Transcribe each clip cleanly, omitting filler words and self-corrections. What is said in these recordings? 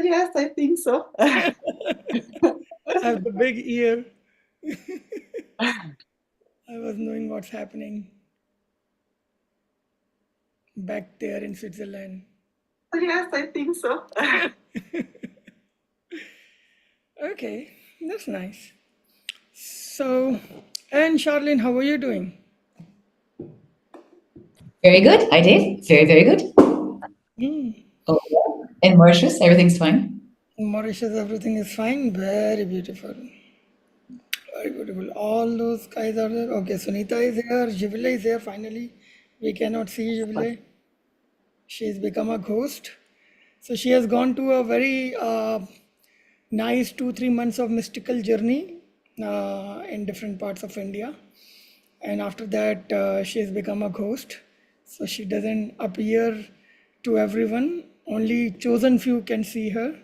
Yes, I think so. I have the big ear. I was knowing what's happening back there in Switzerland. Yes, I think so. Okay, that's nice. So, and Charlene, how are you doing? Very good. I did. Very, very good. Mm. Oh, yeah. And Mauritius, everything's fine. Mauritius, everything is fine. Very beautiful. Very beautiful. All those guys are there. Okay, Sunita is here. Jivile is here finally. We cannot see Jivile. She's become a ghost. So she has gone to a very nice 2 3 months of mystical journey in different parts of India. And after that, she has become a ghost. So she doesn't appear to everyone. Only chosen few can see her.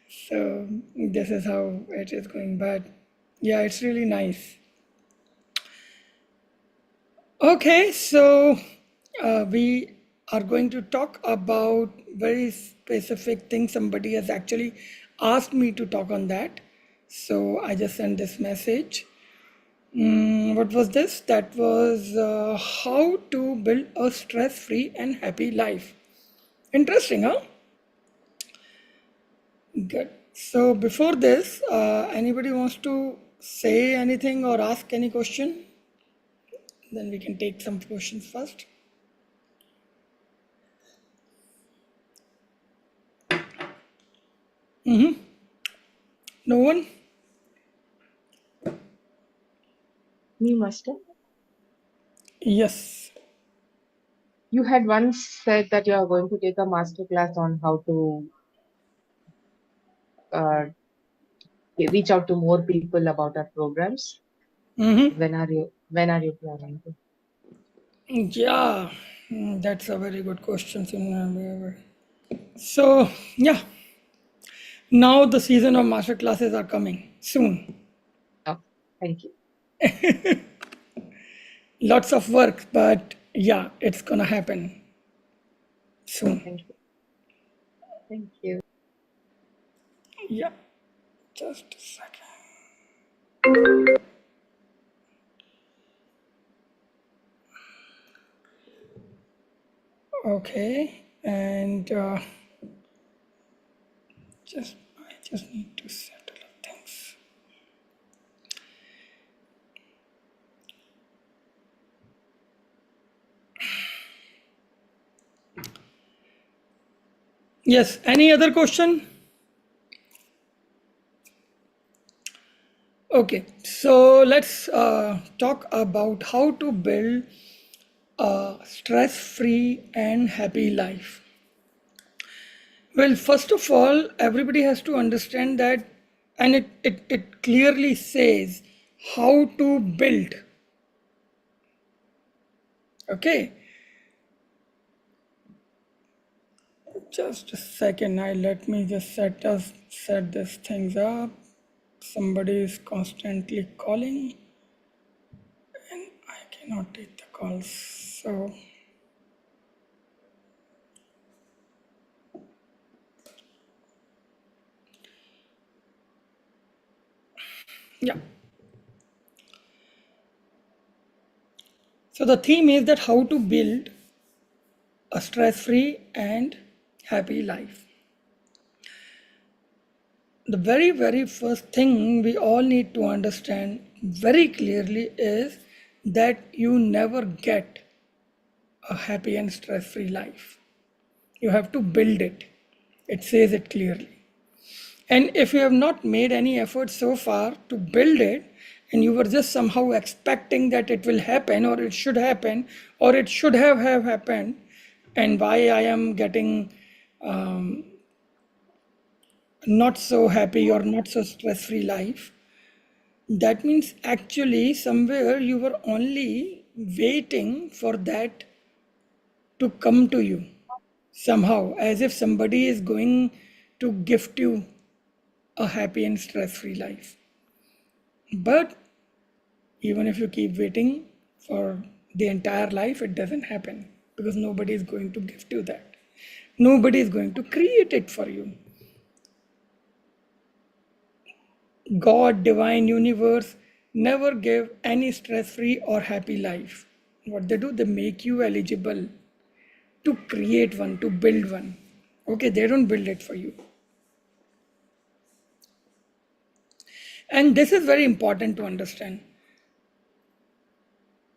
So this is how it is going. But yeah, it's really nice. Okay, so we are going to talk about very specific things. Somebody has actually asked me to talk on that. So I just sent this message. What was this? That was how to build a stress-free and happy life. Interesting, huh? Good. So before this, anybody wants to say anything or ask any question? Then we can take some questions first. No one? Me, Master. Yes. You had once said that you are going to take a master class on how to uh, reach out to more people about our programs. Mm-hmm. When are you planning to? Yeah, that's a very good question. So, yeah, now the season of master classes are coming soon. Oh, thank you. Lots of work, but yeah, it's gonna happen soon. Thank you. Thank you. Yeah, just a second. Okay, and I just need to settle up things. Yes, any other question? Okay, so let's talk about how to build a stress free and happy life. Well, first of all, everybody has to understand that, and it clearly says how to build. Okay, just a second. Let me just set these things up. Somebody is constantly calling, and I cannot take the calls. So yeah. So the theme is that how to build a stress-free and happy life. The very first thing we all need to understand very clearly is that you never get a happy and stress-free life. You have to build it. It says it clearly. And if you have not made any effort so far to build it, and you were just somehow expecting that it will happen, or it should happen, or it should have happened, and why I am getting not so happy or not so stress free life, that means actually somewhere you were only waiting for that to come to you somehow, as if somebody is going to gift you a happy and stress free life. But even if you keep waiting for the entire life, it doesn't happen because nobody is going to gift you that. Nobody is going to create it for you. God, divine universe never give any stress-free or happy life. What they do, they make you eligible to create one, to build one. Okay, they don't build it for you. And this is very important to understand.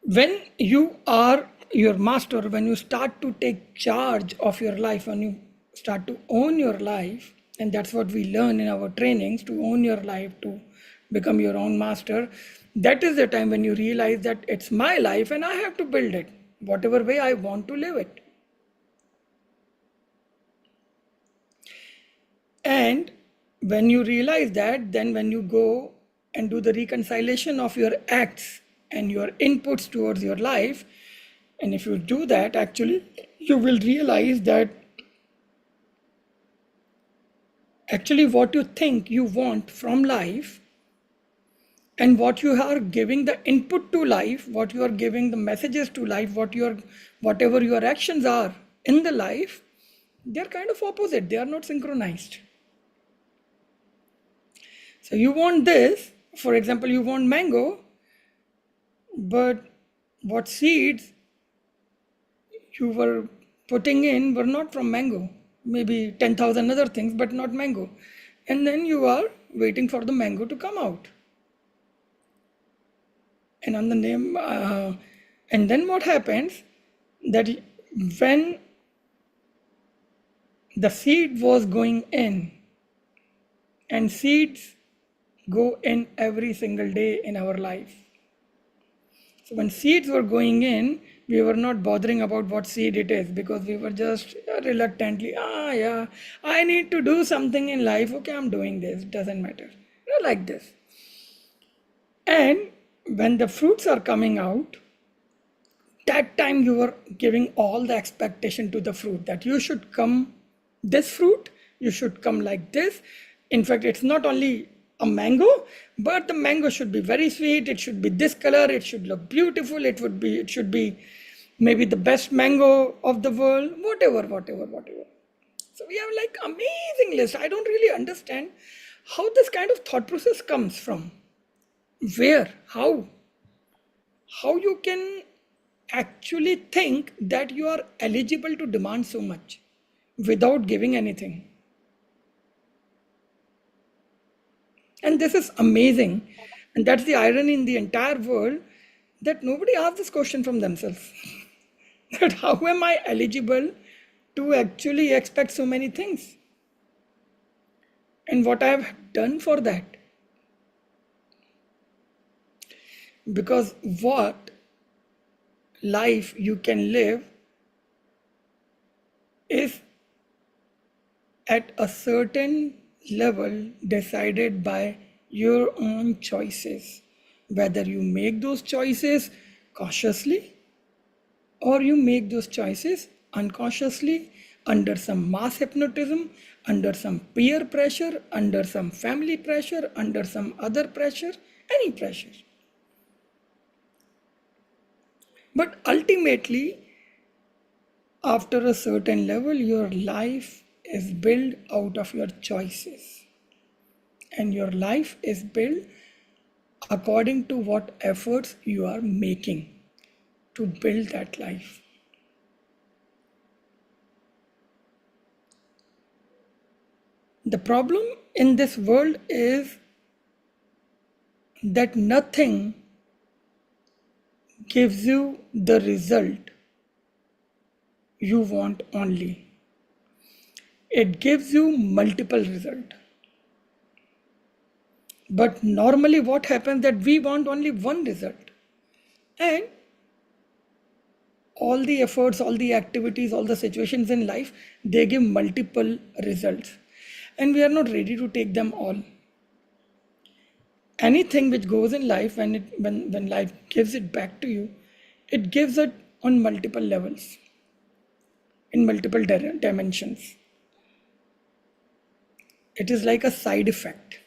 When you are your master, when you start to take charge of your life, when you start to own your life, and that's what we learn in our trainings, to own your life, to become your own master, that is the time when you realize that it's my life and I have to build it whatever way I want to live it. And when you realize that, then when you go and do the reconciliation of your acts and your inputs towards your life, and if you do that, actually, you will realize that actually what you think you want from life and what you are giving the input to life, what you are giving the messages to life, whatever your actions are in the life, they are kind of opposite. They are not synchronized. So you want this, for example, you want mango, but what seeds you were putting in were not from mango, maybe 10,000 other things, but not mango. And then you are waiting for the mango to come out. And on the name, and then what happens that when the seed was going in, and seeds go in every single day in our life. So when seeds were going in, we were not bothering about what seed it is, because we were just reluctantly, yeah, I need to do something in life. Okay, I'm doing this. Doesn't matter. Like this. And when the fruits are coming out, that time you were giving all the expectation to the fruit that you should come this fruit, you should come like this. In fact, it's not only a mango, but the mango should be very sweet, it should be this color, it should look beautiful, it should be maybe the best mango of the world, whatever. So we have like amazing list. I don't really understand how this kind of thought process comes from. Where? How you can actually think that you are eligible to demand so much without giving anything. And this is amazing. And that's the irony in the entire world, that nobody asks this question from themselves. That how am I eligible to actually expect so many things? And what I have done for that? Because what life you can live is at a certain level decided by your own choices. Whether you make those choices cautiously or you make those choices unconsciously, under some mass hypnotism, under some peer pressure, under some family pressure, under some other pressure, any pressure. But ultimately, after a certain level, your life is built out of your choices. And your life is built according to what efforts you are making to build that life. The problem in this world is that nothing gives you the result you want only. It gives you multiple results. But normally what happens that we want only one result. And all the efforts, all the activities, all the situations in life, they give multiple results. And we are not ready to take them all. Anything which goes in life, when life gives it back to you, it gives it on multiple levels, in multiple dimensions. It is like a side effect.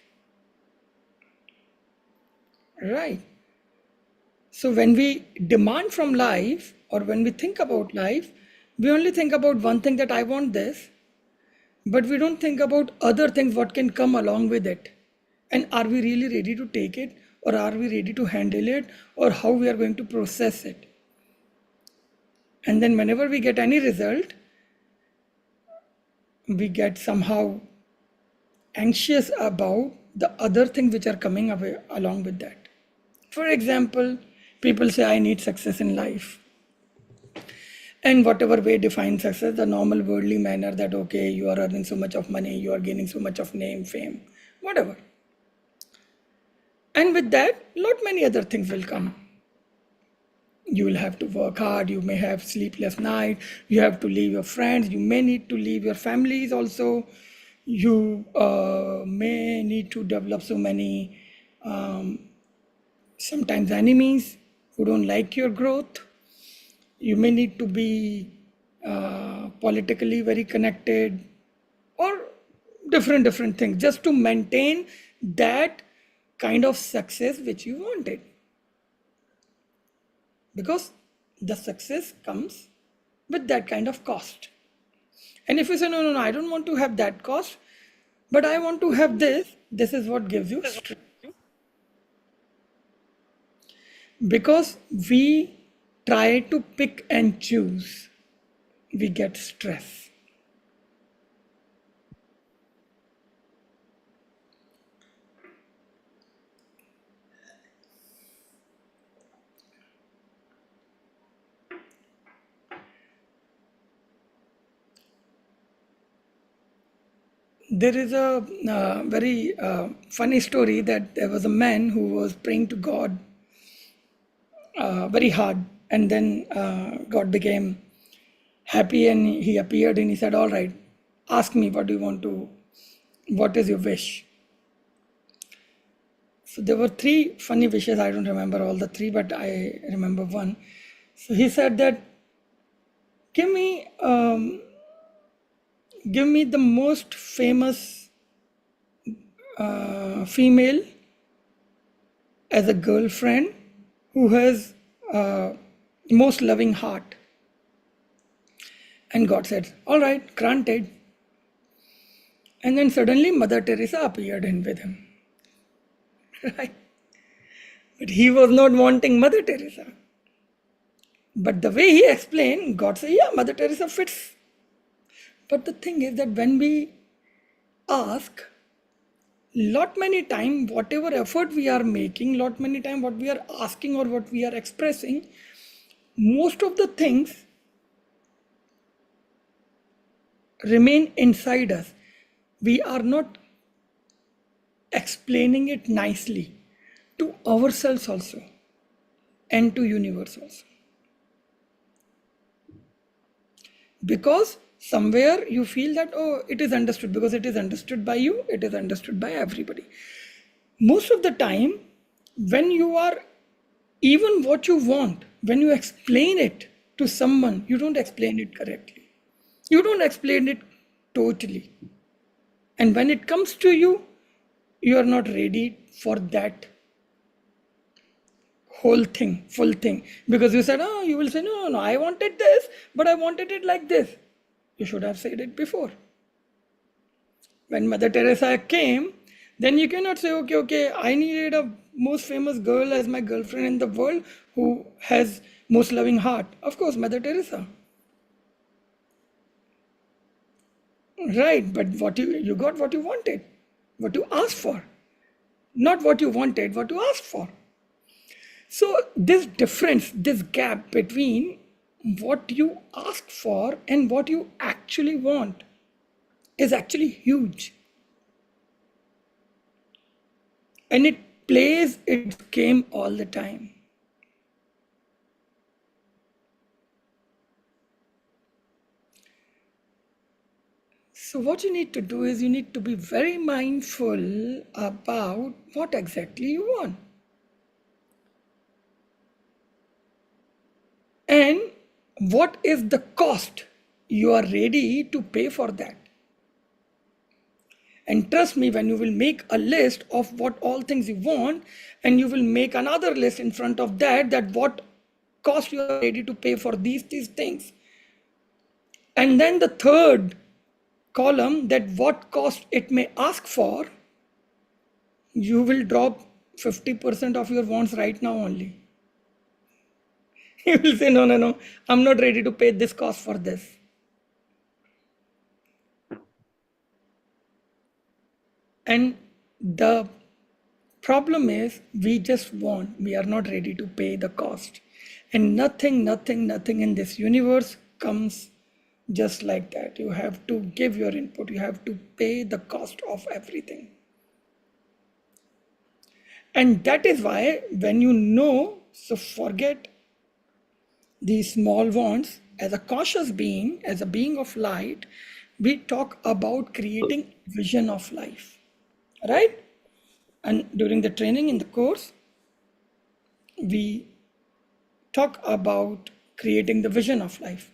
Right. So when we demand from life, or when we think about life, We only think about one thing, that I want this, but we don't think about other things, what can come along with it. And are we really ready to take it, or are we ready to handle it, or how we are going to process it? And then whenever we get any result, we get somehow anxious about the other things which are coming away along with that. For example, people say, I need success in life. And whatever way define success, the normal worldly manner, that okay, you are earning so much of money, you are gaining so much of name, fame, whatever. And with that, lot many other things will come. You will have to work hard, you may have sleepless night, you have to leave your friends, you may need to leave your families also. You may need to develop so many sometimes enemies who don't like your growth. You may need to be politically very connected, or different things, just to maintain that kind of success which you wanted. Because the success comes with that kind of cost. And if you say, no, I don't want to have that cost, but I want to have this is what gives you stress. Because we try to pick and choose, we get stress. There is a very funny story, that there was a man who was praying to God very hard, and then God became happy and he appeared and he said, all right, ask me, what do you want to, what is your wish? So there were three funny wishes. I don't remember all the three, but I remember one. So he said that, give me the most famous female as a girlfriend who has most loving heart. And God said, all right, granted. And then suddenly Mother Teresa appeared in with him. Right? But he was not wanting Mother Teresa. But the way he explained, God said, yeah, Mother Teresa fits. But the thing is that when we ask, lot many time, whatever effort we are making, lot many time what we are asking or what we are expressing, most of the things remain inside us. We are not explaining it nicely to ourselves also and to universe also. Because somewhere you feel that, oh, it is understood, because it is understood by you, it is understood by everybody. Most of the time, when you are, even what you want, when you explain it to someone, you don't explain it correctly. You don't explain it totally. And when it comes to you, you are not ready for that whole thing, full thing. Because you said, oh, you will say, no, I wanted this, but I wanted it like this. You should have said it before. When Mother Teresa came, then you cannot say, okay, I needed a most famous girl as my girlfriend in the world who has most loving heart. Of course, Mother Teresa. Right, but what you got what you wanted, what you asked for. Not what you wanted, what you asked for. So this difference, this gap between what you ask for and what you actually want is actually huge. And it plays its game all the time. So what you need to do is you need to be very mindful about what exactly you want. And what is the cost you are ready to pay for that. And trust me, when you will make a list of what all things you want, and you will make another list in front of that what cost you are ready to pay for these things, And then the third column, that what cost it may ask for, you will drop 50% of your wants right now only. You will say, no, no, no, I'm not ready to pay this cost for this. And the problem is we just want, we are not ready to pay the cost. And nothing in this universe comes just like that. You have to give your input, you have to pay the cost of everything. And that is why when you know, so forget these small wants. As a conscious being, as a being of light, we talk about creating vision of life, right? And during the training in the course, we talk about creating the vision of life.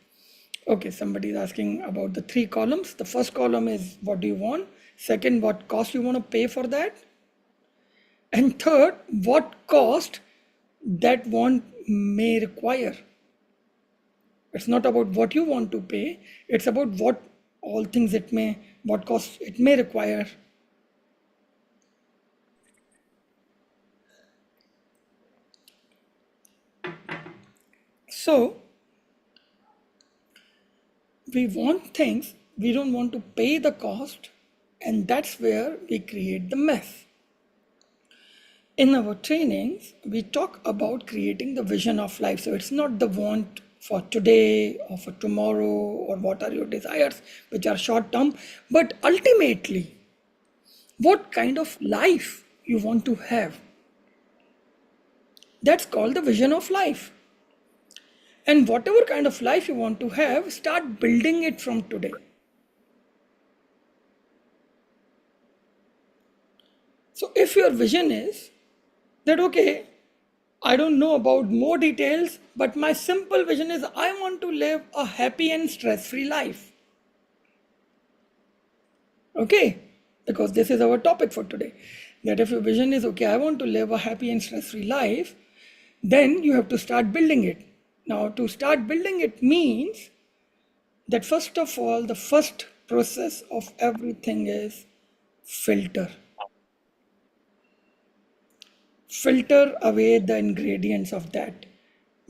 Okay, somebody is asking about the three columns. The first column is what do you want? Second, what cost you want to pay for that? And third, what cost that want may require. It's not about what you want to pay, it's about what all things it may, what cost it may require. So we want things, we don't want to pay the cost, and that's where we create the mess. In our trainings, we talk about creating the vision of life. So it's not the want for today or for tomorrow or what are your desires, which are short term, but ultimately, what kind of life you want to have. That's called the vision of life. And whatever kind of life you want to have, start building it from today. So if your vision is that, okay, I don't know about more details, but my simple vision is I want to live a happy and stress-free life. Okay, because this is our topic for today. That if your vision is, okay, I want to live a happy and stress-free life, then you have to start building it. Now, to start building it means that first of all, the first process of everything is filter. Filter away the ingredients of that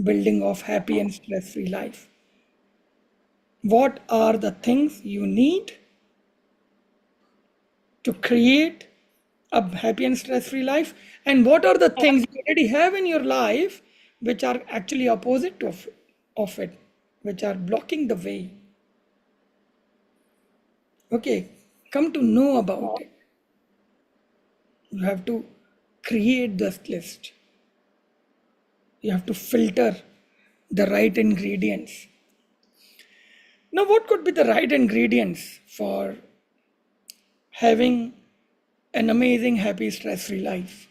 building of happy and stress-free life. What are the things you need to create a happy and stress-free life, and what are the things you already have in your life which are actually opposite of it, which are blocking the way. Okay, come to know about it. You have to create this list. You have to filter the right ingredients. Now, what could be the right ingredients for having an amazing, happy, stress-free life?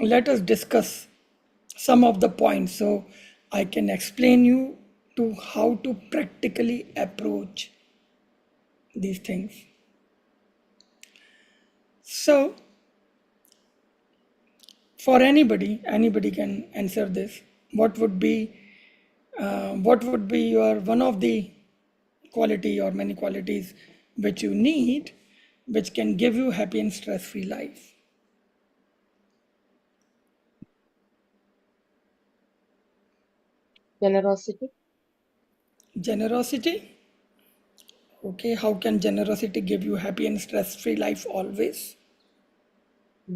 Let us discuss some of the points so I can explain you to how to practically approach these things. So, for anybody can answer this. What would be your one of the quality or many qualities which you need, which can give you happy and stress-free life? Generosity. Generosity. Okay, how can generosity give you happy and stress-free life always?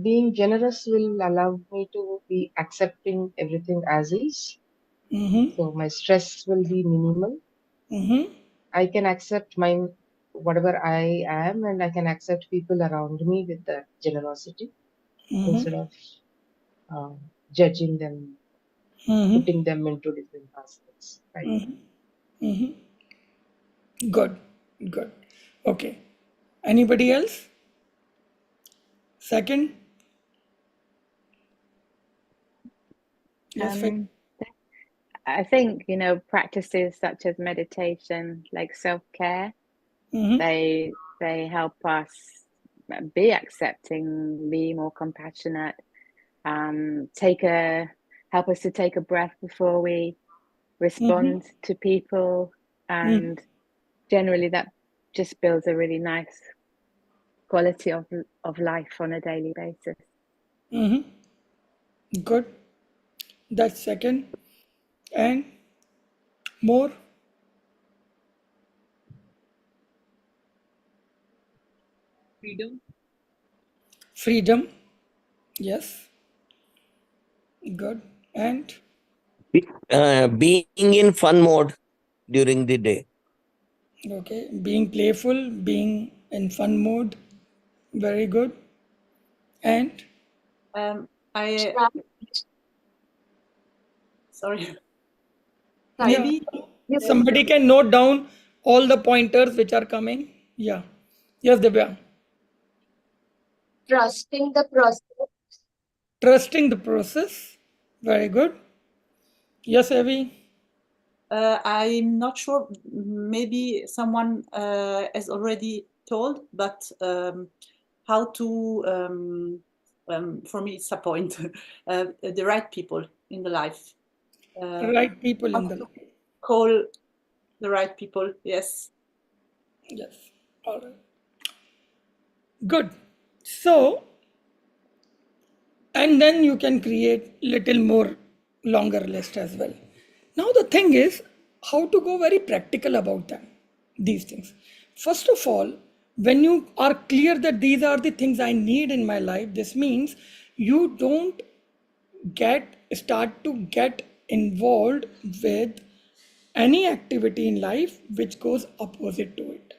Being generous will allow me to be accepting everything as is. So my stress will be minimal. I can accept my whatever I am, and I can accept people around me with that generosity instead of judging them, putting them into different baskets. Right. Good, good. Okay. Anybody else? Second? Yes, Um, I think, practices such as meditation, like self-care, they help us be accepting, be more compassionate, help us to take a breath before we respond to people, and generally that just builds a really nice quality of life on a daily basis. Good. That's second. And more freedom. Yes. Good. And Being in fun mode during the day. okay, being playful, being in fun mode. Very good. And I sorry. yeah, Tidy. somebody can note down all the pointers which are coming. Yeah. Yes, Divya. Trusting the process. Trusting the process. Very good. Yes, Avi. I'm not sure. Maybe someone has already told, but how to, for me, it's a point. The right people in the life. Right people in the life. Call the right people. Yes. Yes. All right. Good. So, and then you can create little more longer list as well. Now the thing is how to go very practical about them, these things. First of all, when you are clear that these are the things I need in my life, this means you don't start to get involved with any activity in life which goes opposite to it.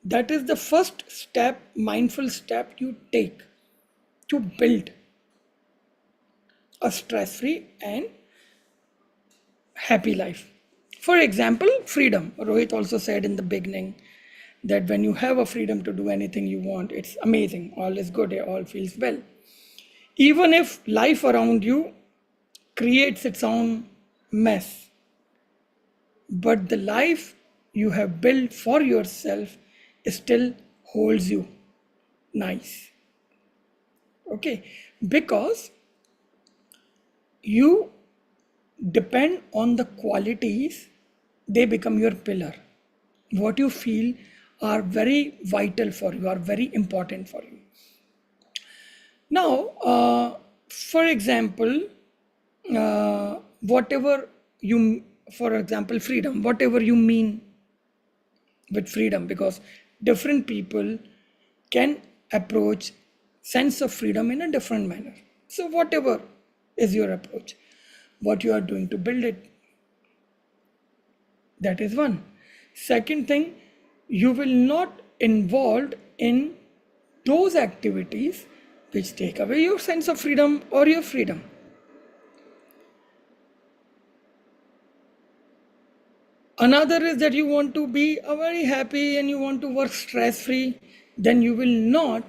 That is the first step, mindful step you take to build a stress free and happy life. For example, freedom. Rohit also said in the beginning that when you have a freedom to do anything you want, it's amazing. All is good, all feels well. Even if life around you creates its own mess, but the life you have built for yourself still holds you nice. Okay, because you depend on the qualities, they become your pillar. What you feel are very vital for you, are very important for you. Now, for example, whatever you, for example, freedom, whatever you mean with freedom, because different people can approach sense of freedom in a different manner. So whatever is your approach, what you are doing to build it, that is one. Second thing, you will not involved in those activities which take away your sense of freedom or your freedom. Another is that you want to be a very happy and you want to work stress free, then you will not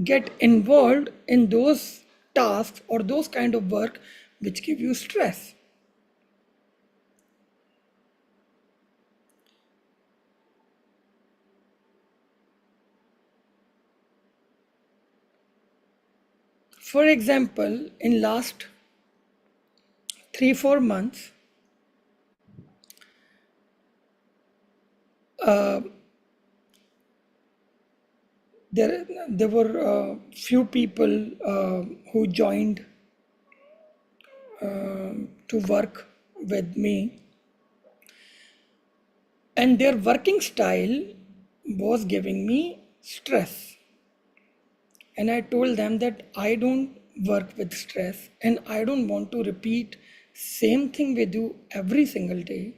get involved in those tasks or those kind of work which give you stress. For example, in last 3-4 months, there were few people who joined to work with me, and their working style was giving me stress. And I told them that I don't work with stress and I don't want to repeat same thing with you every single day.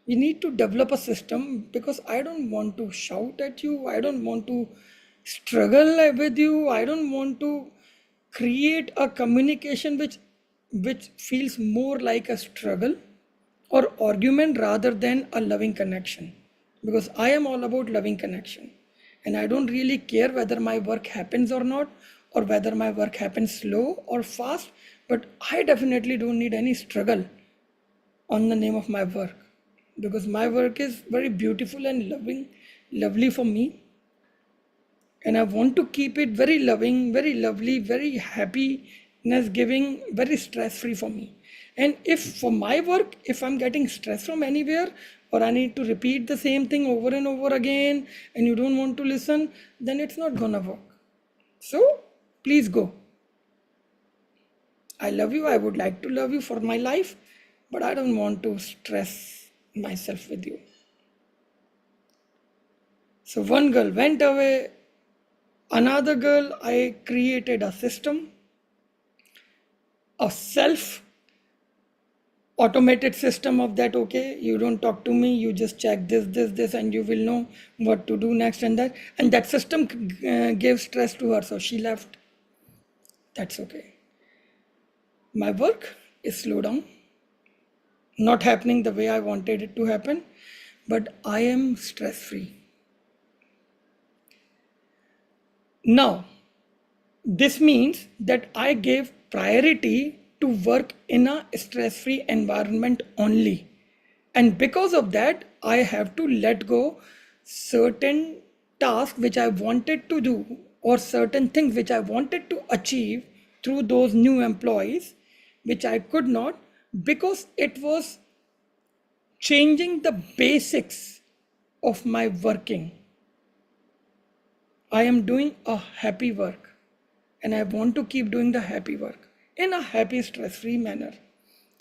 We need to develop a system because I don't want to shout at you. I don't want to struggle with you. I don't want to create a communication which feels more like a struggle or argument rather than a loving connection. Because I am all about loving connection. And I don't really care whether my work happens or not, or whether my work happens slow or fast. But I definitely don't need any struggle on the name of my work, because my work is very beautiful and lovely for me. And I want to keep it very loving, very lovely, very happiness giving, very stress free for me. And if for my work, if I'm getting stress from anywhere, or I need to repeat the same thing over and over again, and you don't want to listen, then it's not gonna work. So please go. I love you. I would like to love you for my life, but I don't want to stress myself with you. So one girl went away. Another girl, I created a system, a self automated system of that. Okay, you don't talk to me, you just check this, and you will know what to do next and that. And that system gave stress to her, so she left. That's okay. My work is slow down, not happening the way I wanted it to happen, but I am stress free. Now, this means that I gave priority to work in a stress-free environment only. And because of that, I have to let go certain tasks which I wanted to do, or certain things which I wanted to achieve through those new employees, which I could not, because it was changing the basics of my working. I am doing a happy work, and I want to keep doing the happy work in a happy, stress-free manner.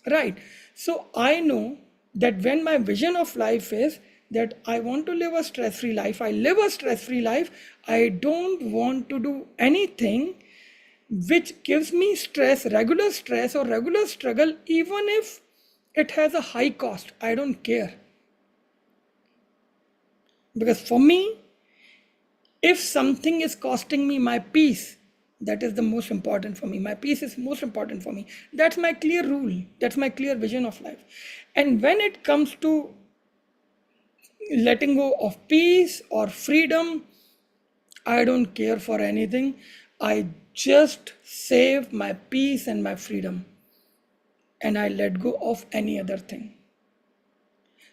Right. So I know that when my vision of life is that I want to live a stress-free life, I live a stress-free life. I don't want to do anything which gives me stress or regular struggle, even if it has a high cost. I don't care. Because for me, if something is costing me my peace, that is the most important for me. My peace is most important for me. That's my clear rule. That's my clear vision of life. And when it comes to letting go of peace or freedom, I don't care for anything. I just save my peace and my freedom, and I let go of any other thing.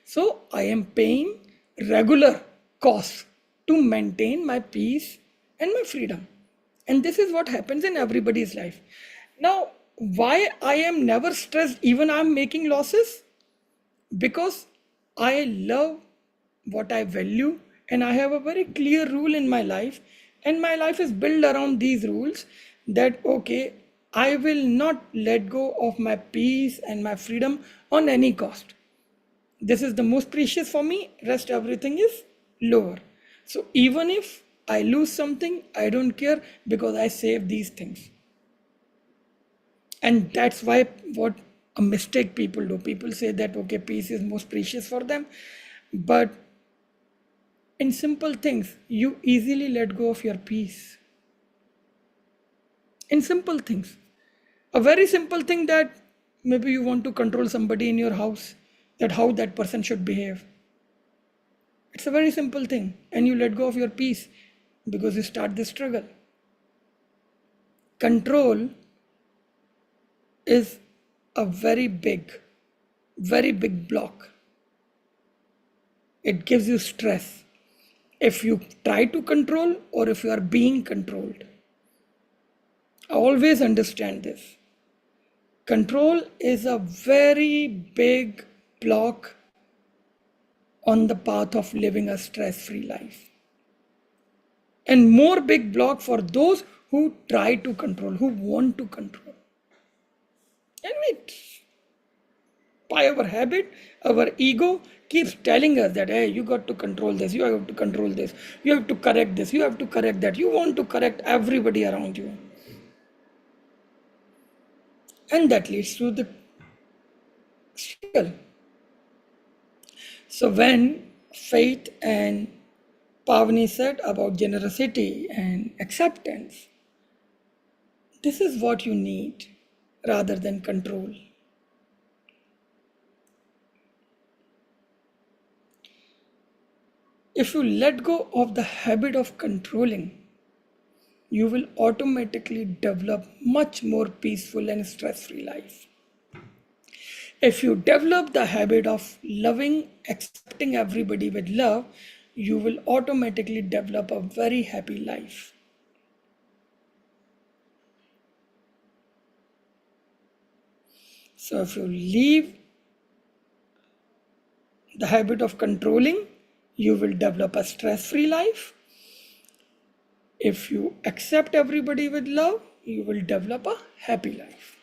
So I am paying regular costs to maintain my peace and my freedom. And this is what happens in everybody's life. Now, why I am never stressed even I'm making losses? Because I love what I value, and I have a very clear rule in my life, and my life is built around these rules that, okay, I will not let go of my peace and my freedom on any cost. This is the most precious for me, rest everything is lower. So even if I lose something, I don't care, because I save these things. And that's why what a mistake people do. People say that, okay, peace is most precious for them. But in simple things, you easily let go of your peace. In simple things. A very simple thing, that maybe you want to control somebody in your house, that how that person should behave. It's a very simple thing, and you let go of your peace because you start this struggle. Control is a very big block. It gives you stress if you try to control or if you are being controlled. Always understand this. Control is a very big block on the path of living a stress-free life. And more big block for those who try to control, who want to control. And by our habit, our ego keeps telling us that, hey, you got to control this, you have to control this, you have to correct this, you have to correct that. You want to correct everybody around you. And that leads to the struggle. So when Faith and Pavani said about generosity and acceptance, this is what you need rather than control. If you let go of the habit of controlling, you will automatically develop much more peaceful and stress-free life. If you develop the habit of loving, accepting everybody with love, you will automatically develop a very happy life. So if you leave the habit of controlling, you will develop a stress-free life. If you accept everybody with love, you will develop a happy life.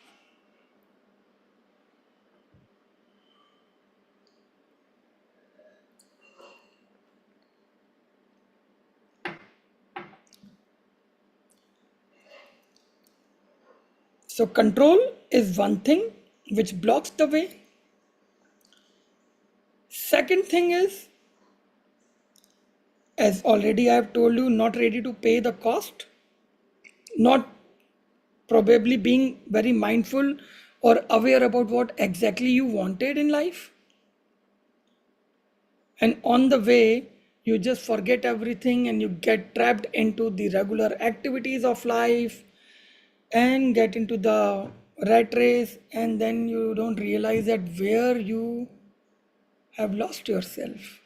So control is one thing which blocks the way. Second thing is, as already I have told you, not ready to pay the cost, not probably being very mindful or aware about what exactly you wanted in life. And on the way, you just forget everything and you get trapped into the regular activities of life and get into the rat race, and then you don't realize that where you have lost yourself,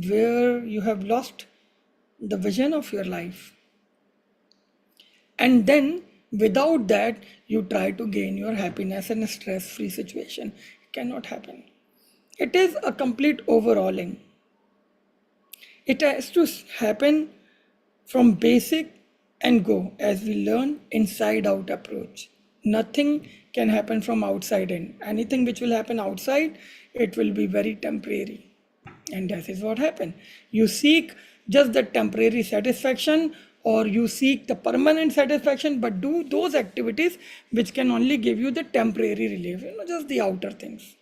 where you have lost the vision of your life. And then without that, you try to gain your happiness in a stress-free situation. It cannot happen. It is a complete overhauling. It has to happen from basic and go, as we learn inside out approach. Nothing can happen from outside in. Anything which will happen outside, it will be very temporary. And that is what happened. You seek just the temporary satisfaction, or you seek the permanent satisfaction, but do those activities which can only give you the temporary relief, just the outer things.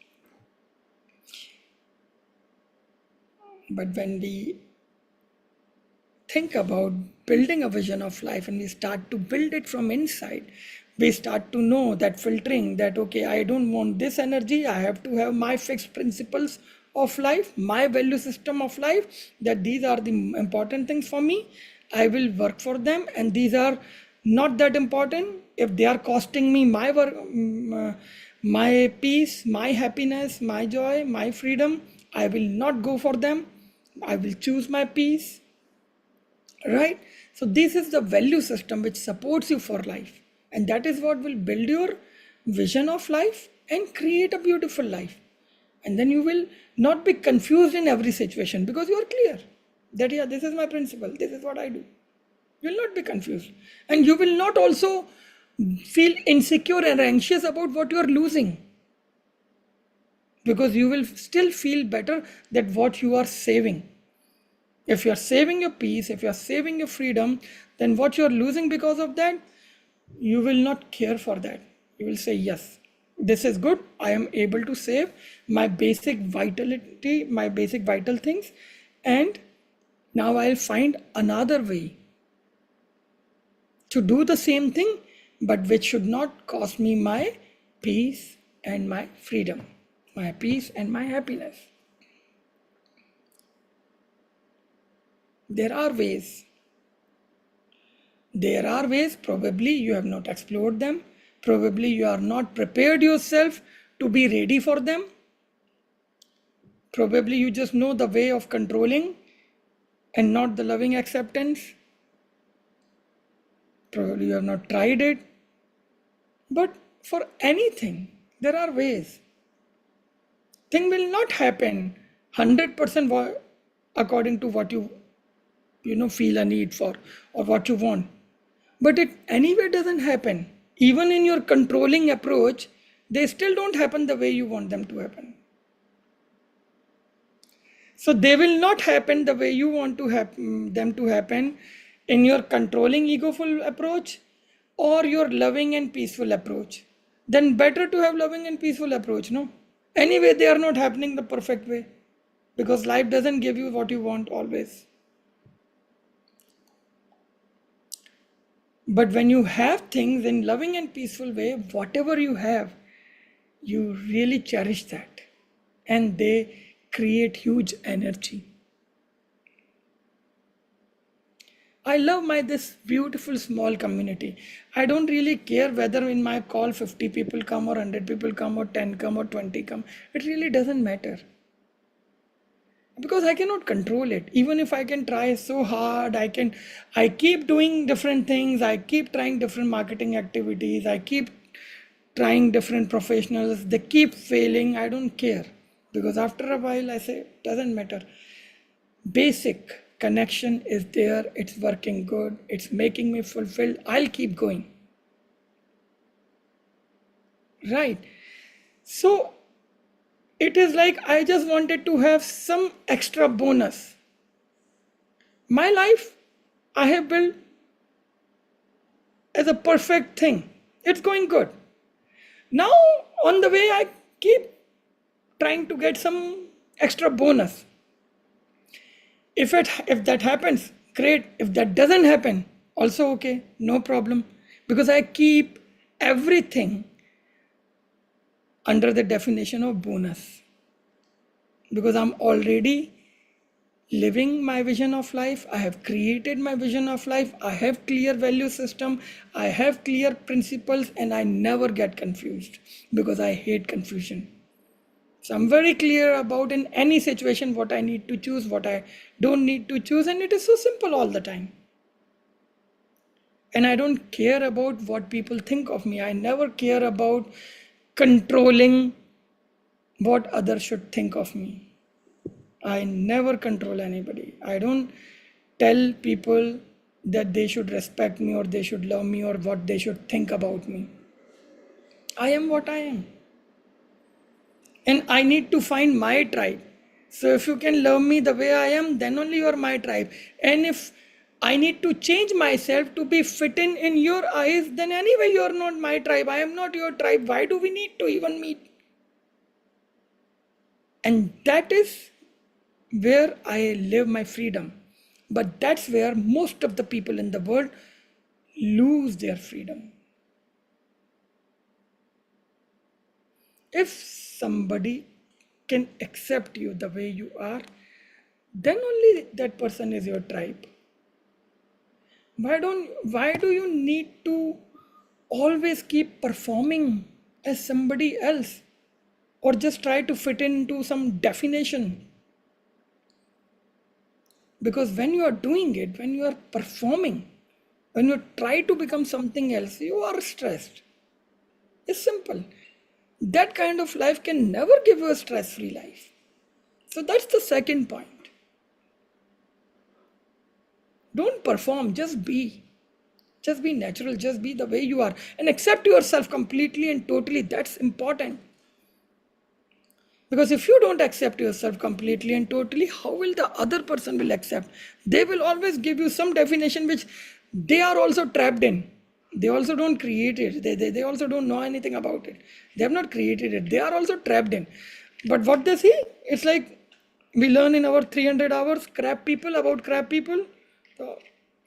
But when we think about building a vision of life and we start to build it from inside, we start to know that filtering, that okay, I don't want this energy, I have to have my fixed principles of life, my value system of life, that these are the important things for me, I will work for them, and these are not that important. If they are costing me my work, my peace, my happiness, my joy, my freedom, I will not go for them. I will choose my peace. Right? So this is the value system which supports you for life. And that is what will build your vision of life and create a beautiful life. And then you will not be confused in every situation because you are clear that, yeah, this is my principle, this is what I do. You will not be confused. And you will not also feel insecure and anxious about what you are losing, because you will still feel better that what you are saving. If you are saving your peace, if you are saving your freedom, then what you are losing because of that, you will not care for that. You will say, yes, this is good. I am able to save my basic vitality, my basic vital things. And now I'll find another way to do the same thing, but which should not cost me my peace and my freedom, my peace and my happiness. There are ways. There are ways, probably you have not explored them. Probably you are not prepared yourself to be ready for them. Probably you just know the way of controlling and not the loving acceptance. Probably you have not tried it. But for anything, there are ways. Thing will not happen 100% according to what you feel a need for or what you want. But it anyway doesn't happen. Even in your controlling approach, they still don't happen the way you want them to happen. So they will not happen the way you want to them to happen in your controlling egoful approach or your loving and peaceful approach. Then better to have loving and peaceful approach, no? Anyway, they are not happening the perfect way, because life doesn't give you what you want always. But when you have things in loving and peaceful way, whatever you have, you really cherish that, and they create huge energy. I love this beautiful small community. I don't really care whether in my call 50 people come or 100 people come or 10 come or 20 come. It really doesn't matter. because I cannot control it. Even if I can try so hard, I keep doing different things, I keep trying different marketing activities, I keep trying different professionals, they keep failing, I don't care. Because after a while I say, doesn't matter. Basic connection is there, it's working good, it's making me fulfilled, I'll keep going. Right. So it is like I just wanted to have some extra bonus. My life I have built as a perfect thing. It's going good. Now on the way I keep trying to get some extra bonus. If that happens, great. If that doesn't happen, also okay, no problem. Because I keep everything under the definition of bonus. Because I'm already living my vision of life, I have created my vision of life, I have clear value system, I have clear principles, and I never get confused because I hate confusion. So I'm very clear about in any situation what I need to choose, what I don't need to choose, and it is so simple all the time. And I don't care about what people think of me. I never care about controlling what others should think of me. I never control anybody. I don't tell people that they should respect me or they should love me or what they should think about me. I am what I am. And I need to find my tribe. So if you can love me the way I am, then only you are my tribe. And if I need to change myself to be fitting in your eyes, then anyway you are not my tribe. I am not your tribe. Why do we need to even meet? And that is where I live my freedom. But that's where most of the people in the world lose their freedom. If somebody can accept you the way you are, then only that person is your tribe. Why do you need to always keep performing as somebody else or just try to fit into some definition? Because when you are doing it, when you are performing, when you try to become something else, you are stressed. It's simple. That kind of life can never give you a stress-free life. So that's the second point. Don't perform, just be. Just be natural, just be the way you are. And accept yourself completely and totally. That's important. Because if you don't accept yourself completely and totally, how will the other person will accept? They will always give you some definition which they are also trapped in. They also don't create it. They also don't know anything about it. They have not created it. They are also trapped in. But what they see, it's like we learn in our 300 hours crab people about crab people. So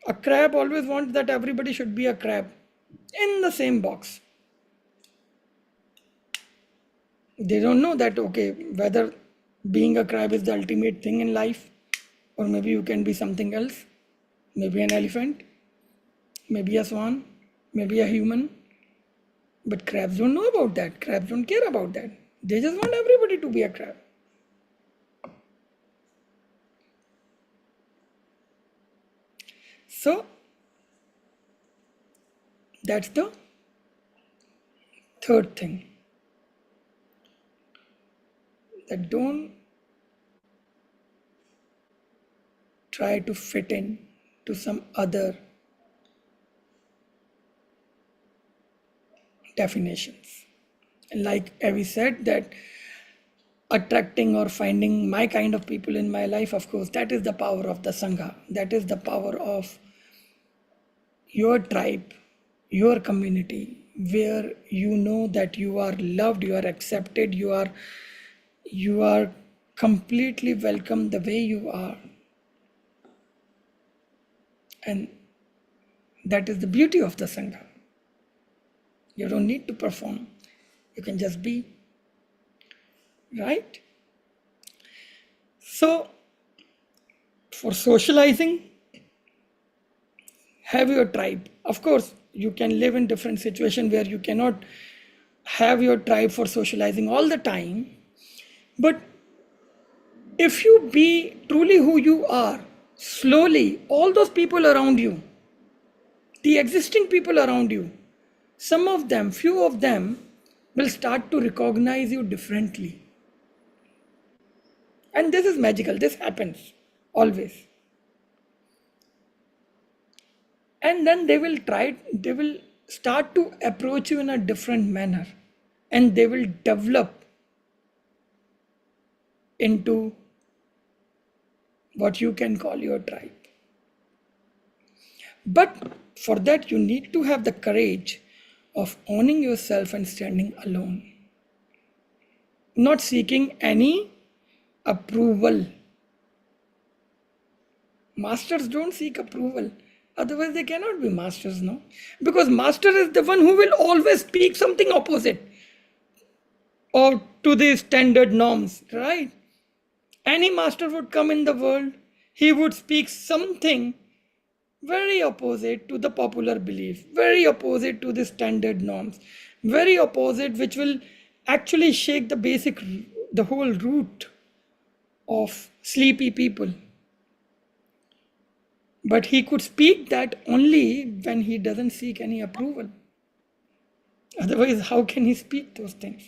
a crab always wants that everybody should be a crab in the same box. They don't know that, okay, whether being a crab is the ultimate thing in life, or maybe you can be something else, maybe an elephant, maybe a swan, maybe a human. But crabs don't know about that. Crabs don't care about that. They just want everybody to be a crab. So that's the third thing. That don't try to fit in to some other definitions. Like Avi said, that attracting or finding my kind of people in my life, of course, that is the power of the Sangha. That is the power of your tribe, your community, where you know that you are loved, you are accepted, you are completely welcome the way you are. And that is the beauty of the Sangha. You don't need to perform. You can just be. Right? So, for socializing, have your tribe. Of course, you can live in different situations where you cannot have your tribe for socializing all the time. But If you be truly who you are, slowly, all those people around you, the existing people around you, some of them, few of them, will start to recognize you differently. And this is magical. This happens always. And then they will start to approach you in a different manner. And they will develop into what you can call your tribe. But for that, you need to have the courage of owning yourself and standing alone, not seeking any approval. Masters don't seek approval. Otherwise, they cannot be masters, no? Because master is the one who will always speak something opposite or to the standard norms, right? Any master would come in the world, he would speak something very opposite to the popular belief, very opposite to the standard norms, very opposite, which will actually shake the whole root of sleepy people. But he could speak that only when he doesn't seek any approval. Otherwise, how can he speak those things?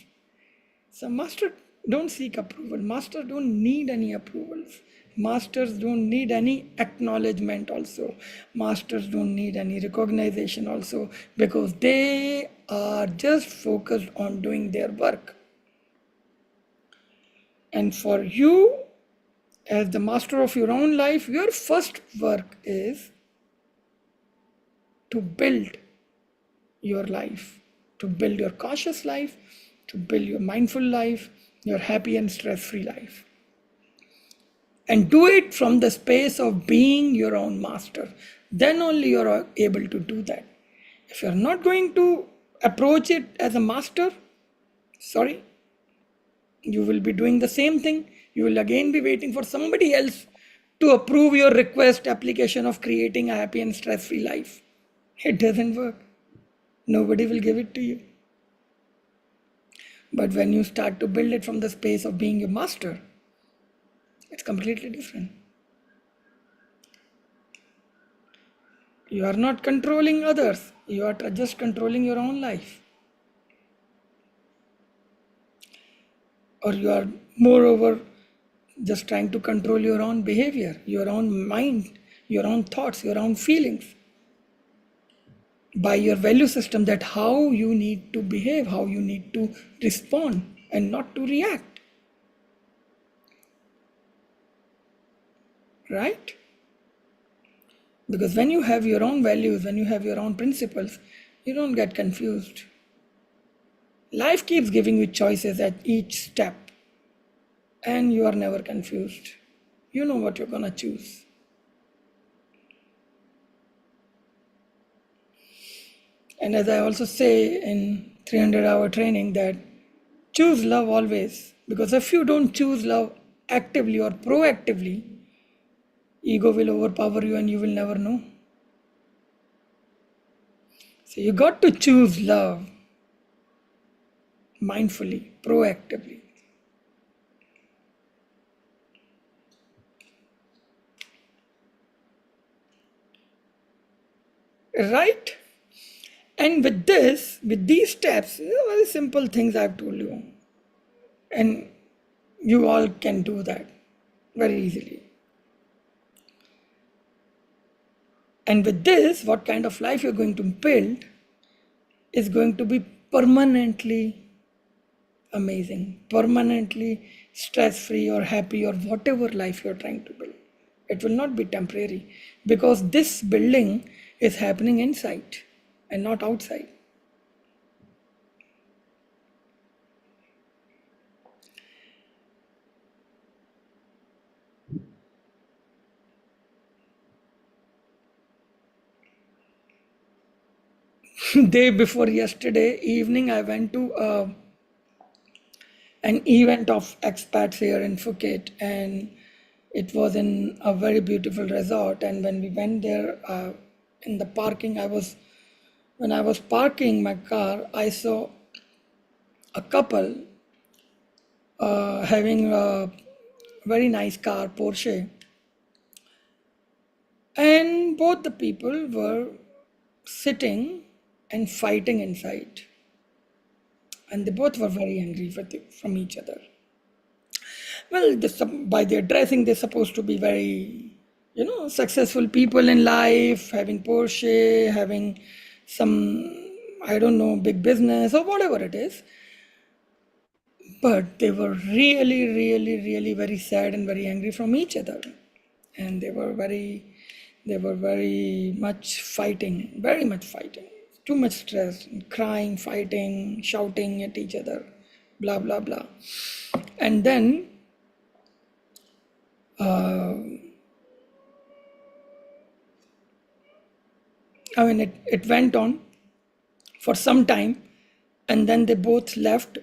So master don't seek approval. Masters don't need any approvals. Masters don't need any acknowledgement also. Masters don't need any recognition also, because they are just focused on doing their work. And for you, as the master of your own life, your first work is to build your life, to build your conscious life, to build your mindful life, your happy and stress-free life. And do it from the space of being your own master. Then only you are able to do that. If you are not going to approach it as a master, sorry, you will be doing the same thing. You will again be waiting for somebody else to approve your request application of creating a happy and stress-free life. It doesn't work. Nobody will give it to you. But when you start to build it from the space of being your master, it's completely different. You are not controlling others. You are just controlling your own life. Or you are moreover just trying to control your own behavior, your own mind, your own thoughts, your own feelings, by your value system, that how you need to behave, how you need to respond and not to react. Right? Because when you have your own values, when you have your own principles, you don't get confused. Life keeps giving you choices at each step, and you are never confused. You know what you're going to choose. And as I also say in 300-hour training, that choose love always. Because if you don't choose love actively or proactively, ego will overpower you and you will never know. So you got to choose love mindfully, proactively. Right? And with these steps, very simple things I've told you. And you all can do that very easily. And with this, what kind of life you're going to build is going to be permanently amazing, permanently stress-free or happy, or whatever life you're trying to build. It will not be temporary, because this building is happening inside and not outside. Day before yesterday evening, I went to an event of expats here in Phuket, and it was in a very beautiful resort. And when we went there, in the parking, when I was parking my car, I saw a couple having very nice car, Porsche. And both the people were sitting and fighting inside. And they both were very angry from each other. Well, by their dressing, they're supposed to be very, successful people in life, having Porsche, having some, I don't know, big business or whatever it is. But they were really, really, really very sad and very angry from each other. And they were very much fighting, very much fighting. Too much stress, crying, fighting, shouting at each other, blah, blah, blah. And then it went on for some time, and then they both left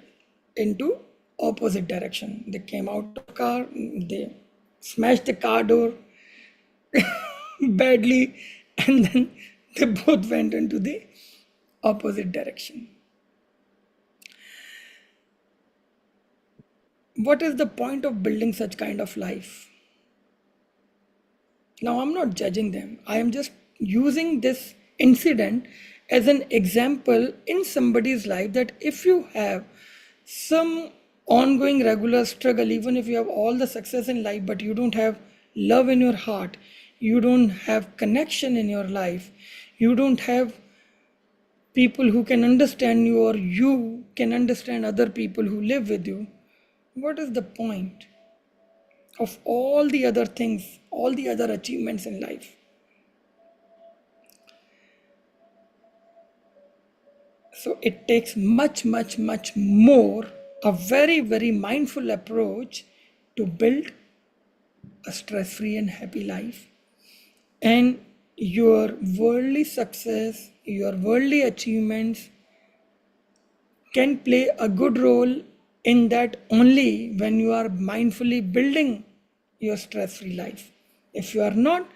into opposite direction. They came out of the car, they smashed the car door badly, and then they both went into the opposite direction. What is the point of building such kind of life? Now, I'm not judging them. I am just using this incident as an example in somebody's life that if you have some ongoing regular struggle, even if you have all the success in life, but you don't have love in your heart, you don't have connection in your life, you don't have people who can understand you, or you can understand other people who live with you, what is the point of all the other things, all the other achievements in life? So it takes much, much, much more, a very, very mindful approach to build a stress-free and happy life. And your worldly success, your worldly achievements can play a good role in that only when you are mindfully building your stress-free life. If you are not,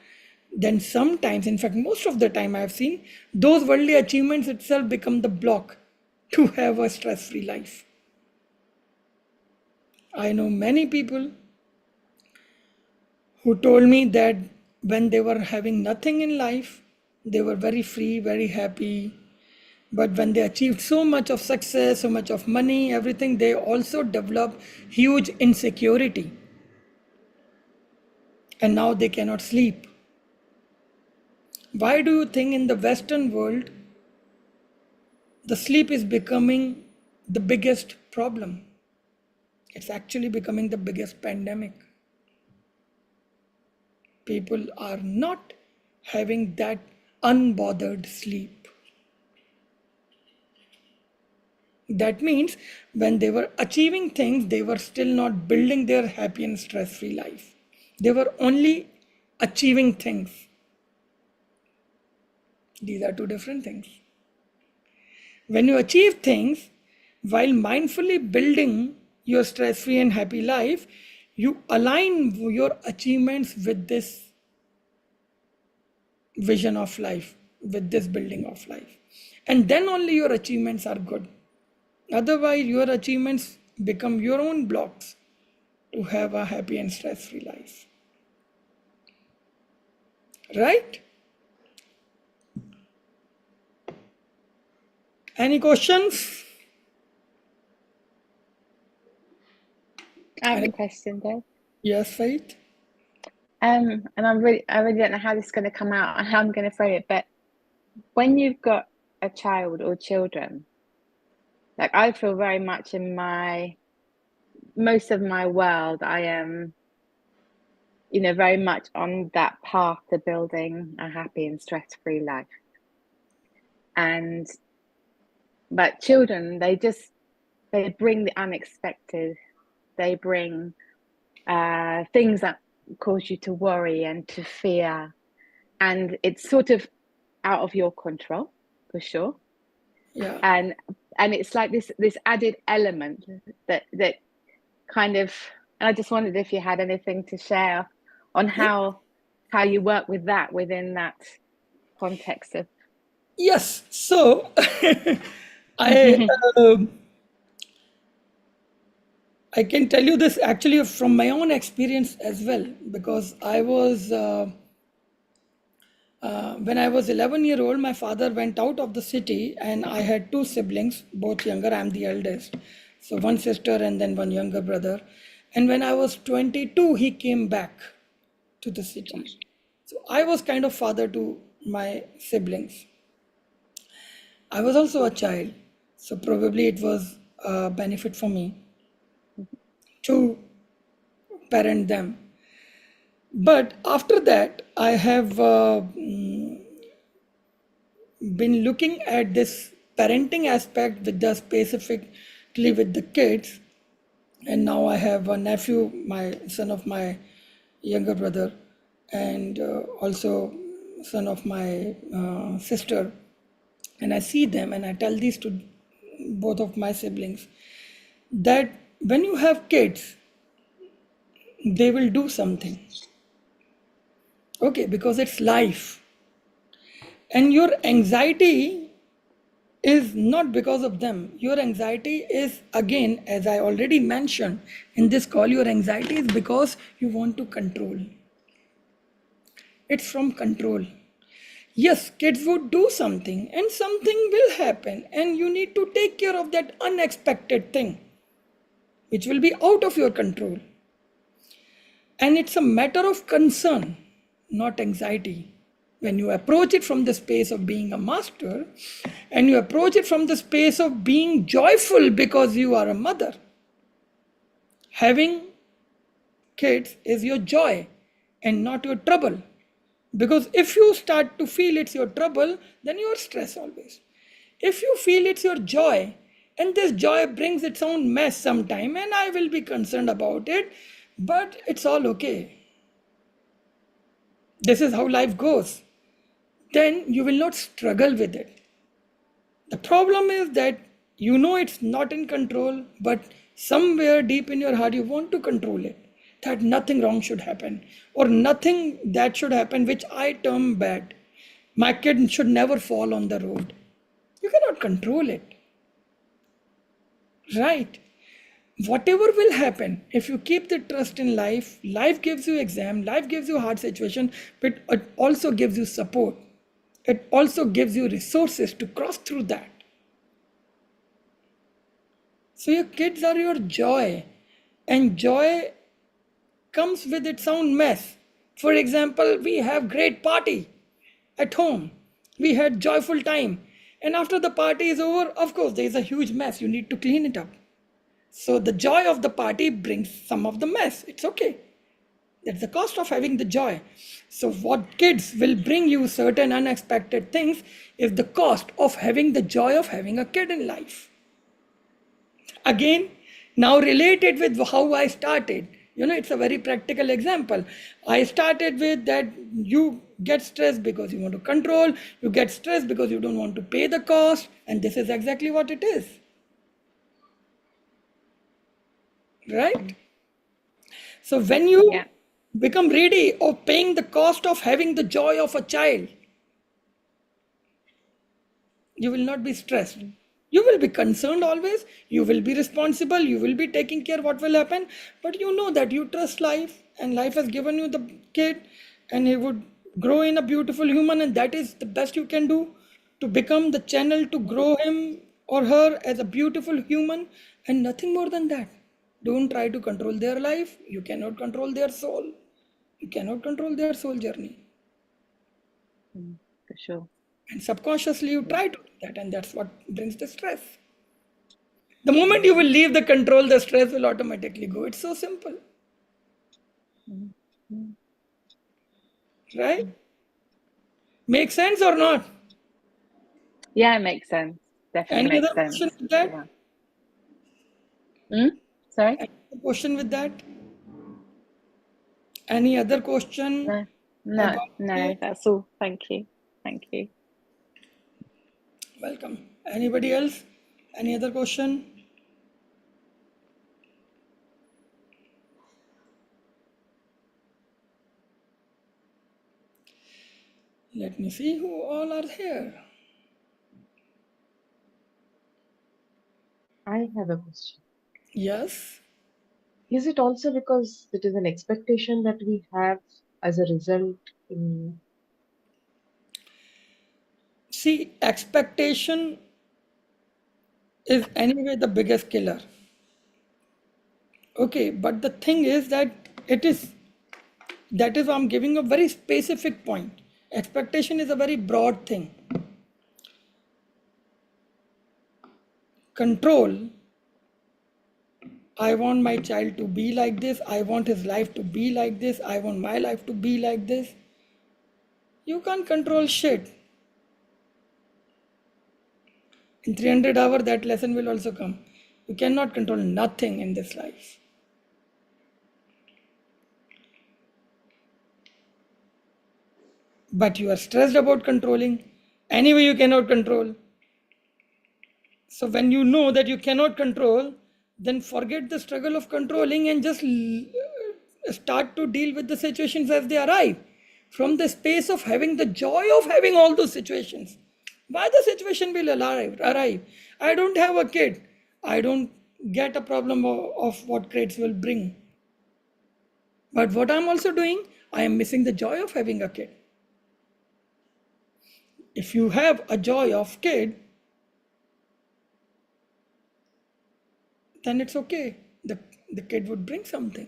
then sometimes, in fact, most of the time I have seen, those worldly achievements itself become the block to have a stress-free life. I know many people who told me that when they were having nothing in life, they were very free, very happy. But when they achieved so much of success, so much of money, everything, they also developed huge insecurity. And now they cannot sleep. Why do you think in the Western world, the sleep is becoming the biggest problem? It's actually becoming the biggest pandemic. People are not having that unbothered sleep. That means when they were achieving things, they were still not building their happy and stress-free life. They were only achieving things. These are two different things. When you achieve things, while mindfully building your stress-free and happy life, you align your achievements with this vision of life, with this building of life. And then only your achievements are good. Otherwise, your achievements become your own blocks to have a happy and stress-free life. Right? Any questions? I have a question, Dave. Yes, Faith. And I really don't know how this is going to come out and how I'm going to frame it, but when you've got a child or children, like I feel very much in most of my world, I am, very much on that path to building a happy and stress-free life. But children, they bring the unexpected. They bring things that cause you to worry and to fear, and it's sort of out of your control, for sure. Yeah. And it's like this added element that kind of, and I just wondered if you had anything to share on how you work with that within that context of. Yes. So I can tell you this actually from my own experience as well, because I was when I was 11-year-old, my father went out of the city, and I had two siblings, both younger. I'm the eldest, so one sister and then one younger brother. And when I was 22, he came back to the city. So I was kind of father to my siblings. I was also a child, so probably it was a benefit for me to parent them. But after that, I have been looking at this parenting aspect with the specifically with the kids. And now I have a nephew, my son of my younger brother, and also son of my sister. And I see them and I tell these to both of my siblings that when you have kids, they will do something. Okay, because it's life. And your anxiety is not because of them. Your anxiety is, again, as I already mentioned in this call, your anxiety is because you want to control. It's from control. Yes, kids would do something and something will happen, and you need to take care of that unexpected thing, which will be out of your control. And it's a matter of concern, not anxiety. When you approach it from the space of being a master, and you approach it from the space of being joyful because you are a mother, having kids is your joy and not your trouble. Because if you start to feel it's your trouble, then you are stressed always. If you feel it's your joy, and this joy brings its own mess sometime, and I will be concerned about it, but it's all okay. This is how life goes. Then you will not struggle with it. The problem is that you know it's not in control, but somewhere deep in your heart you want to control it. That nothing wrong should happen, or nothing that should happen which I term bad. My kid should never fall on the road. You cannot control it. Right? Whatever will happen, if you keep the trust in life, life gives you exam, life gives you hard situation, but it also gives you support. It also gives you resources to cross through that. So your kids are your joy, and joy comes with its own mess. For example, we have great party at home. We had joyful time. And after the party is over, of course, there is a huge mess. You need to clean it up. So the joy of the party brings some of the mess. It's okay. That's the cost of having the joy. So what kids will bring you certain unexpected things is the cost of having the joy of having a kid in life. Again, now related with how I started. It's a very practical example. I started with that you get stressed because you want to control, you get stressed because you don't want to pay the cost, and this is exactly what it is. Right? So when you become ready of paying the cost of having the joy of a child, you will not be stressed. You will be concerned always. You will be responsible. You will be taking care what will happen. But you know that you trust life, and life has given you the kid, and he would grow in a beautiful human, and that is the best you can do to become the channel to grow him or her as a beautiful human, and nothing more than that. Don't try to control their life. You cannot control their soul. You cannot control their soul journey. For sure. And subconsciously you try to do that, and that's what brings the stress. The moment you will leave the control, the stress will automatically go. It's so simple. Right? Make sense or not? Yeah, it makes sense. Definitely Any makes other sense. question with that? Yeah. Sorry? Any other question with that? Any other question? No, that's all. Thank you. Welcome. Anybody else? Any other question? Let me see who all are here. I have a question. Yes. Is it also because it is an expectation that we have as a result in See, expectation is anyway the biggest killer. Okay, but the thing is that that is why I'm giving a very specific point. Expectation is a very broad thing. Control, I want my child to be like this, I want his life to be like this, I want my life to be like this. You can't control shit. In 300 hours, that lesson will also come. You cannot control nothing in this life. But you are stressed about controlling. Anyway, you cannot control. So when you know that you cannot control, then forget the struggle of controlling and just start to deal with the situations as they arrive. From the space of having the joy of having all those situations. Why the situation will arrive? I don't have a kid. I don't get a problem of what kids will bring. But what I'm also doing, I am missing the joy of having a kid. If you have a joy of kid, then it's okay. The kid would bring something.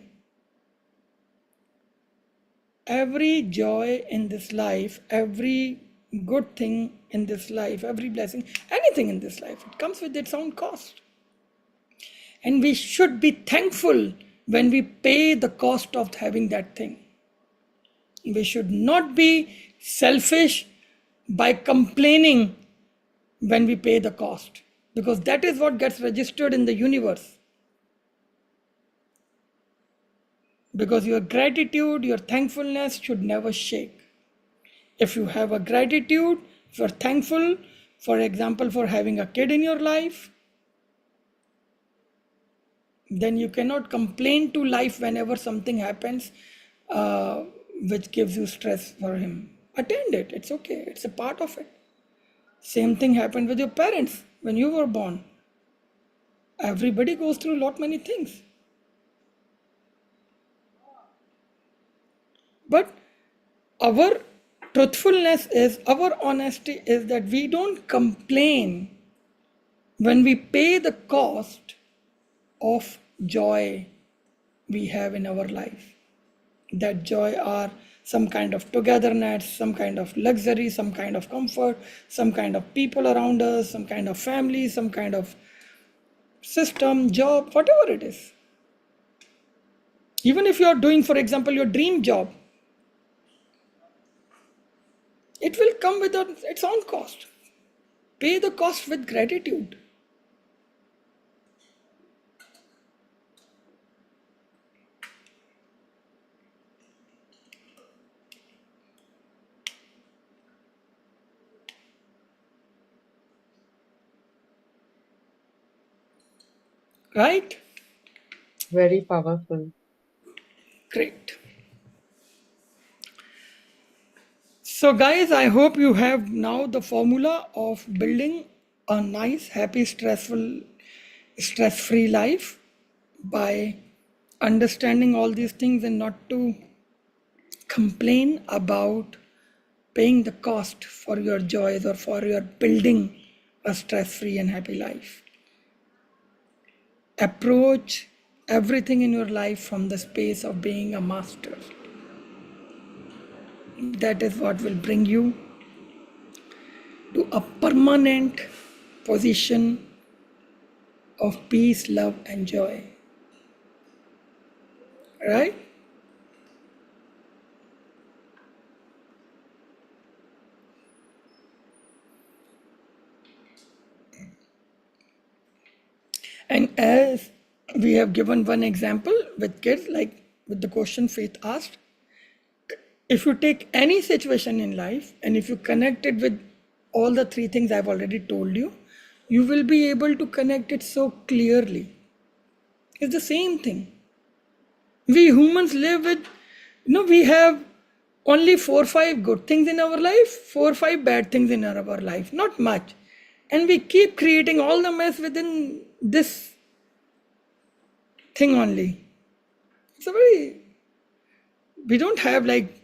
Every joy in this life, every good thing in this life, every blessing, anything in this life, it comes with its own cost. And we should be thankful when we pay the cost of having that thing. We should not be selfish by complaining when we pay the cost, because that is what gets registered in the universe. Because your gratitude, your thankfulness should never shake. If you have a gratitude, if you're thankful, for example, for having a kid in your life, then you cannot complain to life whenever something happens which gives you stress for him. Attend it, it's okay, it's a part of it. Same thing happened with your parents when you were born. Everybody goes through many things. But our truthfulness is, our honesty is that we don't complain when we pay the cost of joy we have in our life. That joy are some kind of togetherness, some kind of luxury, some kind of comfort, some kind of people around us, some kind of family, some kind of system, job, whatever it is. Even if you are doing, for example, your dream job, it will come with its own cost. Pay the cost with gratitude. Right? very powerful? Great. So guys, I hope you have now the formula of building a nice, happy, stress-free life by understanding all these things and not to complain about paying the cost for your joys or for your building a stress-free and happy life. Approach everything in your life from the space of being a master. That is what will bring you to a permanent position of peace, love, and joy. Right? And as we have given one example with kids, like with the question Faith asked, if you take any situation in life and if you connect it with all the three things I've already told you, you will be able to connect it so clearly. It's the same thing. We humans live with, we have only 4 or 5 good things in our life, 4 or 5 bad things in our life, not much. And we keep creating all the mess within this thing only. We don't have like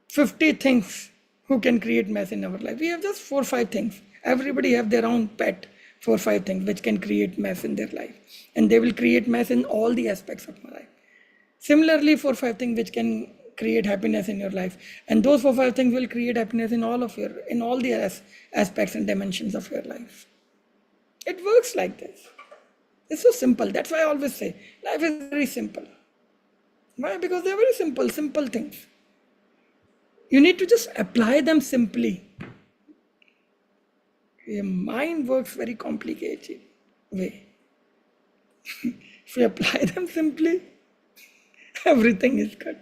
50 things who can create mess in our life. We have just 4 or 5 things. Everybody have their own pet 4 or 5 things which can create mess in their life, and they will create mess in all the aspects of my life. Similarly, 4 or 5 things which can create happiness in your life, and those 4 or 5 things will create happiness in all the aspects and dimensions of your life. It works like this. It's so simple. That's why I always say life is very simple. Why? Because they're very simple things. You need to just apply them simply. Your mind works very complicated way. If you apply them simply, everything is good.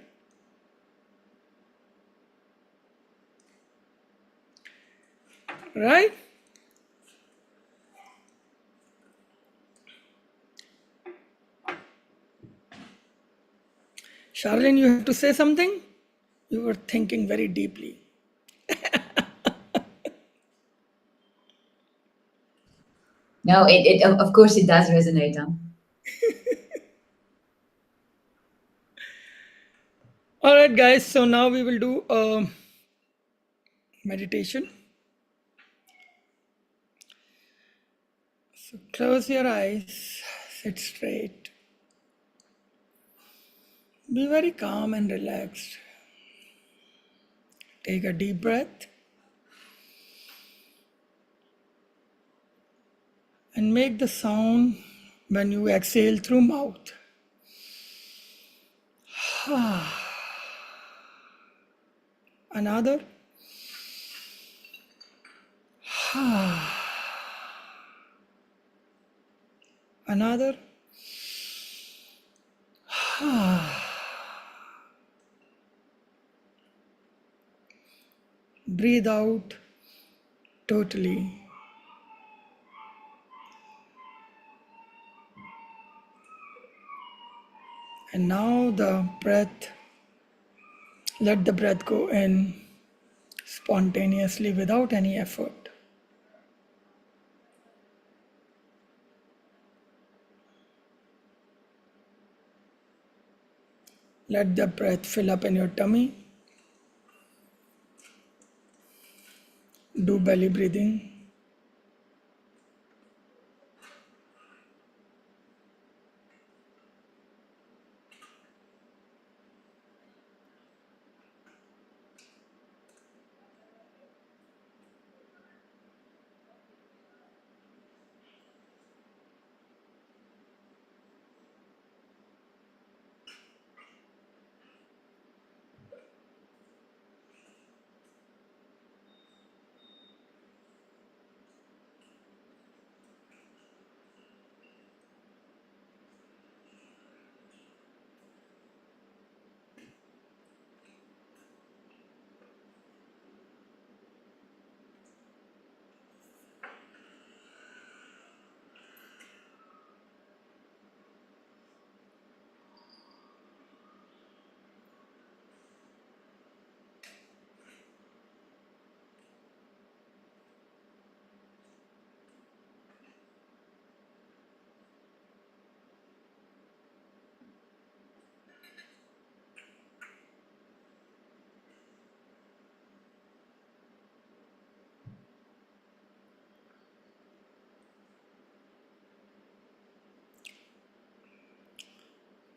Right? Charlene, you have to say something? You were thinking very deeply. No, of course it does resonate. Huh? All right, guys. So now we will do a meditation. So close your eyes, sit straight. Be very calm and relaxed. Take a deep breath and make the sound when you exhale through mouth. Another. Another. Breathe out totally. And now the breath, let the breath go in spontaneously without any effort. Let the breath fill up in your tummy. Do belly breathing.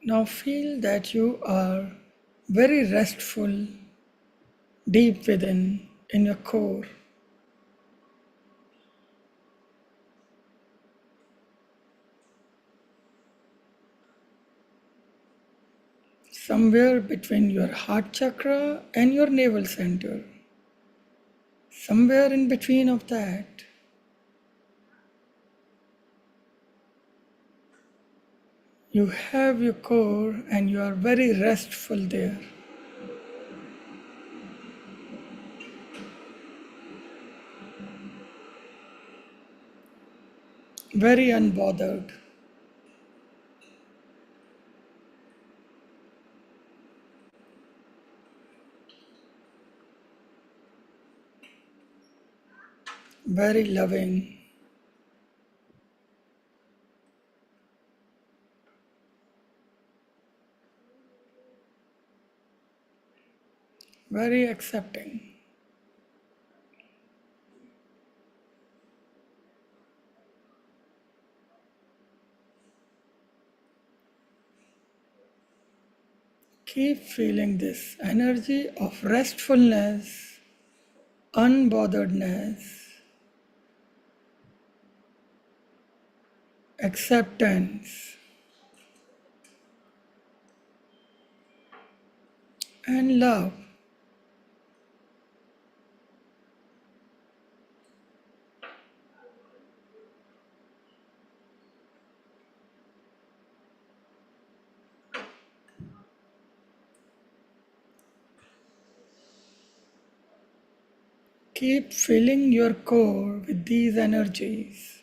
Now feel that you are very restful deep within in your core. Somewhere between your heart chakra and your navel center. Somewhere in between of that. You have your core and you are very restful there. Very unbothered. Very loving. very accepting. Keep feeling this energy of restfulness, unbotheredness, acceptance, and love. Keep filling your core with these energies.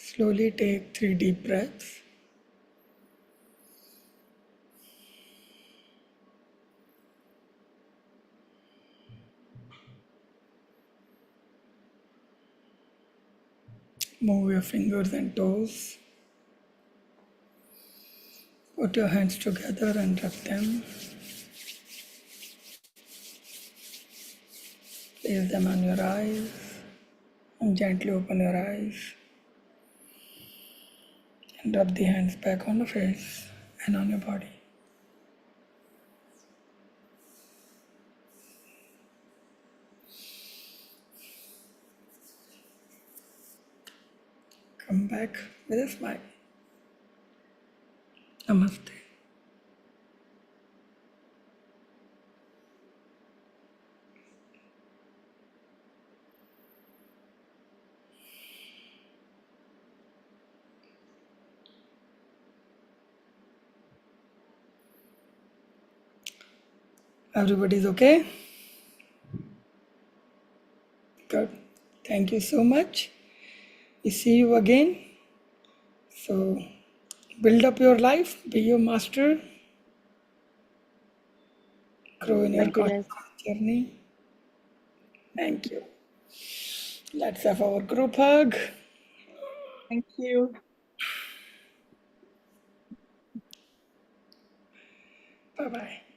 Slowly take 3 deep breaths. Move your fingers and toes. Put your hands together and rub them. Place them on your eyes and gently open your eyes and rub the hands back on the face and on your body. Come back with a smile. Namaste. Everybody's okay? Good. Thank you so much. We see you again. So build up your life, be your master, grow in your Thank you, Liz. conscious journey. Thank you. Let's have our group hug. Thank you. Bye-bye.